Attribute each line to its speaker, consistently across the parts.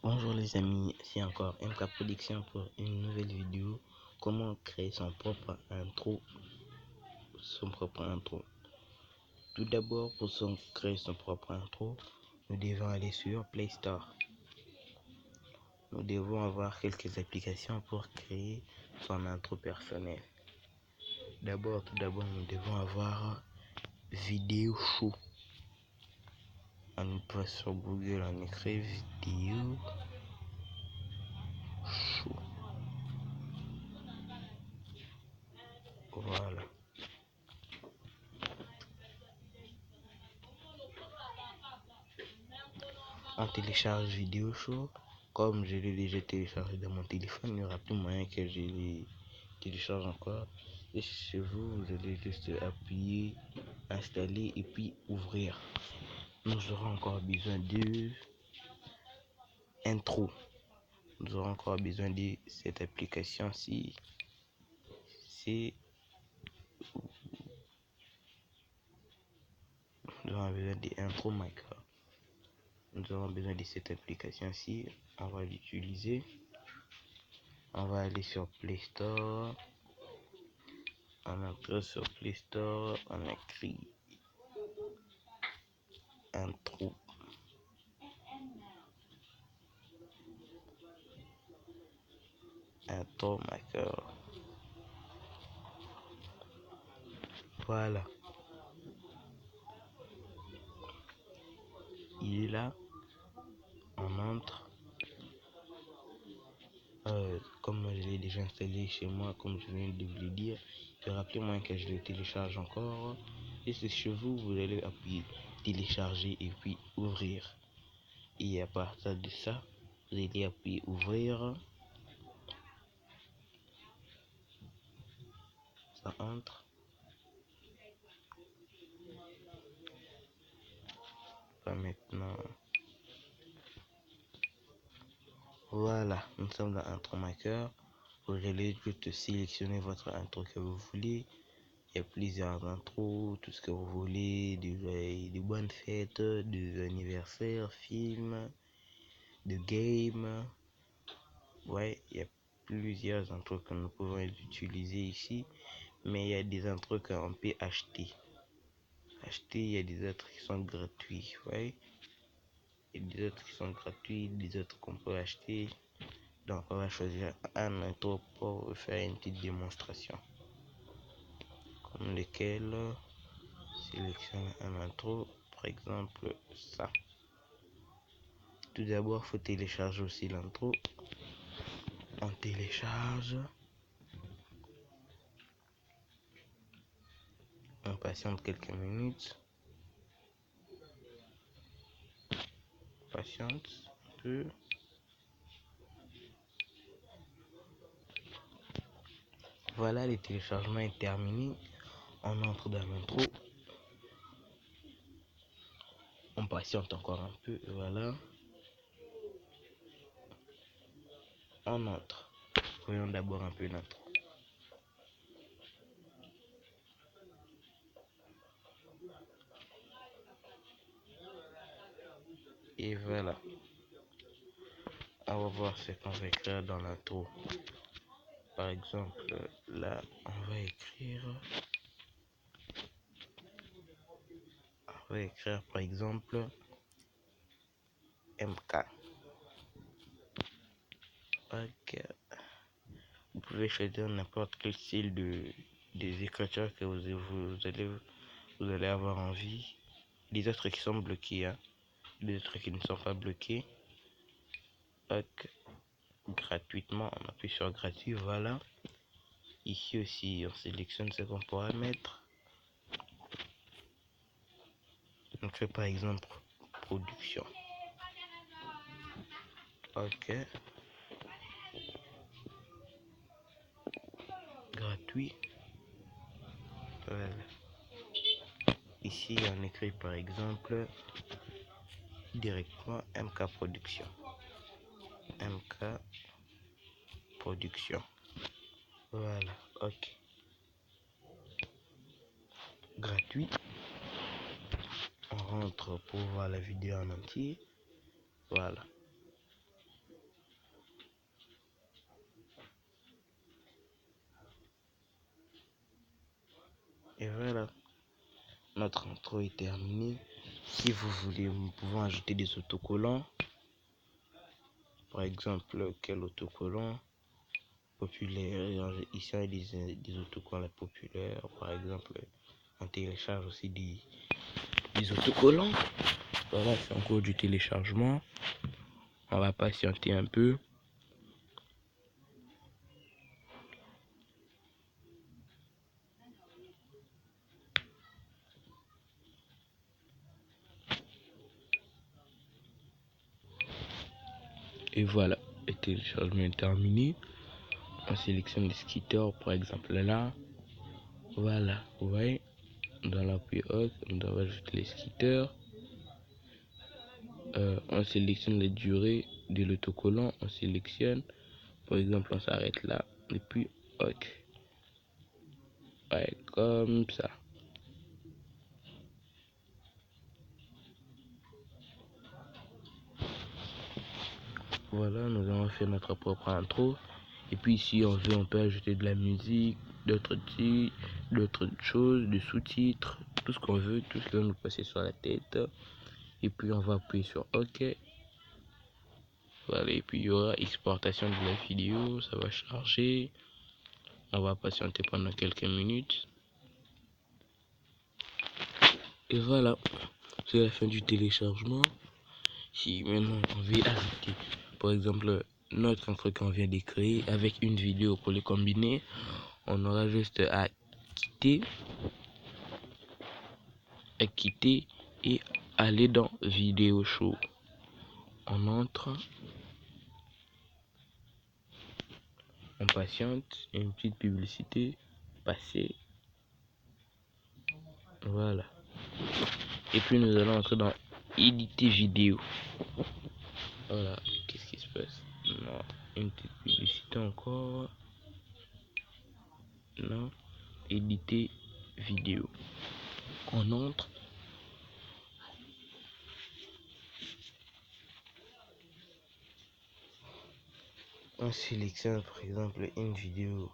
Speaker 1: Bonjour les amis, c'est encore MK Production pour une nouvelle vidéo. Comment créer son propre intro. Tout d'abord, pour créer son propre intro, nous devons aller sur Play Store. Nous devons avoir quelques applications pour créer son intro personnel. Tout d'abord, nous devons avoir Vidéo Show. On passe sur Google, on écrit Vidéo Show. Voilà. On télécharge Vidéo Show. Comme je l'ai déjà téléchargé dans mon téléphone, il n'y aura plus moyen que je les télécharge encore. Et chez vous, vous allez juste appuyer, installer et puis ouvrir. Nous aurons encore besoin de intro. Nous aurons encore besoin de cette application-ci. Nous aurons besoin d'Intro Maker. Nous aurons besoin de cette application-ci. On va l'utiliser. On va aller sur Play Store. On entre sur Play Store. On écrit Intro. Intro Maker. Voilà. Il est là. On entre. Comme je l'ai déjà installé chez moi, comme je viens de vous le dire, il y aura plus moyen que je le télécharge encore. Et c'est chez vous, vous allez appuyer télécharger et puis ouvrir. Et à partir de ça, vous allez appuyer ouvrir. Ça entre. Pas maintenant. Voilà, nous sommes dans Intro Maker. Vous allez juste sélectionner votre intro que vous voulez. Il y a plusieurs intros, tout ce que vous voulez, de bonnes fêtes, des anniversaires, films, de games. Ouais, il y a plusieurs intros que nous pouvons utiliser ici, mais il y a des intros qu'on peut acheter. Il y a des autres qui sont gratuits, ouais. Il y a des autres qui sont gratuits, des autres qu'on peut acheter. Donc on va choisir un intro pour faire une petite démonstration. Comme lequel, sélectionne un intro, par exemple ça. Tout d'abord, faut télécharger aussi l'intro. On télécharge. On patiente quelques minutes. Patiente un peu. Voilà, le téléchargement est terminé. On entre dans l'intro. On patiente encore un peu. Voilà. On entre. Voyons d'abord un peu l'intro. Et voilà. On va voir ce qu'on va écrire dans l'intro. Par exemple, là, on va écrire par exemple MK. Ok. Vous pouvez choisir n'importe quel style des écritures que vous allez avoir envie. Les autres qui sont bloqués, hein. Les autres qui ne sont pas bloqués. Ok. Gratuitement, on appuie sur gratuit, voilà. Ici aussi, on sélectionne ce qu'on pourra mettre. On fait par exemple production. Ok. Gratuit. Voilà. Ici, on écrit par exemple directement MK Production. MK Production. Voilà, ok. Gratuit. On rentre pour voir la vidéo en entier. Voilà. Et voilà, notre intro est terminée. Si vous voulez, nous pouvons ajouter des autocollants. Par exemple, quel autocollant populaire? Ici, il y a des autocollants populaires. Par exemple, on télécharge aussi des autocollants. Voilà, c'est encore du téléchargement. On va patienter un peu. Et voilà, le téléchargement est terminé. On sélectionne les skitters, par exemple là. Voilà, vous voyez, dans l'appui haute, on doit ajouter les skitters. On sélectionne les durées de l'autocollant. On sélectionne, par exemple, on s'arrête là. Et puis, ok. Ouais, comme ça. Voilà, nous avons fait notre propre intro. Et puis si on veut, on peut ajouter de la musique, d'autres titres, d'autres choses, des sous-titres, tout ce qu'on veut, tout ce qui va nous passer sur la tête. Et puis on va appuyer sur OK. Voilà, et puis il y aura exportation de la vidéo, ça va charger. On va patienter pendant quelques minutes. Et voilà, c'est la fin du téléchargement. Si maintenant on veut ajouter, par exemple, notre intro qu'on vient de créer avec une vidéo pour les combiner, on aura juste à quitter et aller dans vidéo show. On entre, on patiente, une petite publicité passée. Voilà. Et puis nous allons entrer dans éditer vidéo. Voilà, qu'est-ce qui se passe? Non, une petite publicité encore. Non, éditer vidéo. On entre. On sélectionne par exemple une vidéo.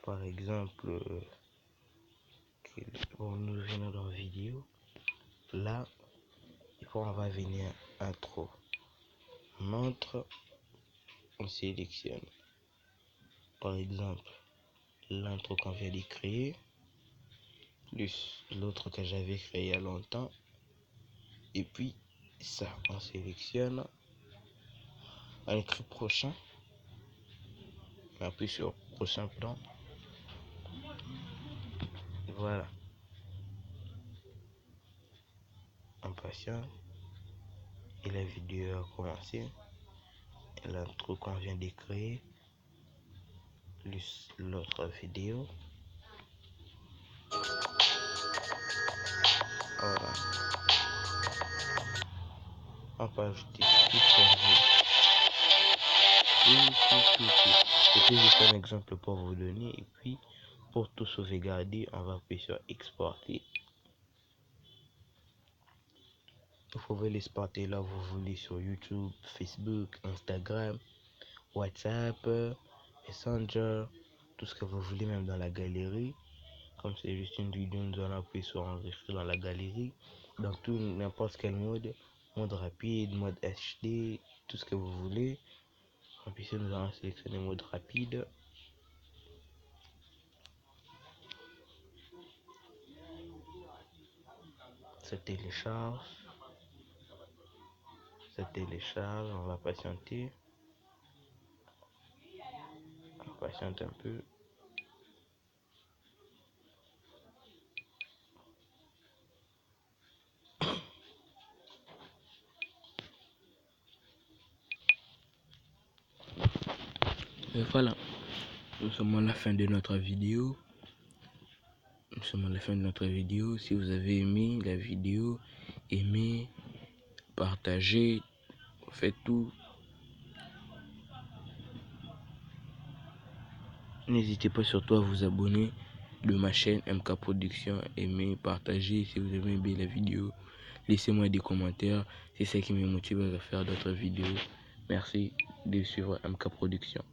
Speaker 1: Par exemple, bon, nous venons dans vidéo. Là, on va venir intro. On entre, on sélectionne. Par exemple, l'intro qu'on vient de créer, plus l'autre que j'avais créé il y a longtemps. Et puis, ça, on sélectionne. On écrit prochain. On appuie sur prochain plan. Voilà. On patiente. Et la vidéo a commencé. Et l'intro qu'on vient de créer, plus l'autre vidéo. Voilà. On peut ajouter tout ce qu'on veut. Tout. Et puis juste un exemple pour vous donner. Et puis pour tout sauvegarder, on va appuyer sur exporter. Vous pouvez l'exporter là vous voulez sur YouTube, Facebook, Instagram, WhatsApp, Messenger, tout ce que vous voulez, même dans la galerie. Comme c'est juste une vidéo, nous allons appuyer sur enregistrer dans la galerie. Dans tout, n'importe quel mode rapide, mode HD, tout ce que vous voulez. Et puis nous allons sélectionner mode rapide. Ça télécharge, on va patienter. On patiente un peu. Et voilà, nous sommes à la fin de notre vidéo. Si vous avez aimé la vidéo, aimez, partagez, faites tout. N'hésitez pas surtout à vous abonner de ma chaîne MK Production. Aimez, partagez si vous avez aimé la vidéo. Laissez-moi des commentaires. C'est ça qui me motive à faire d'autres vidéos. Merci de suivre MK Production.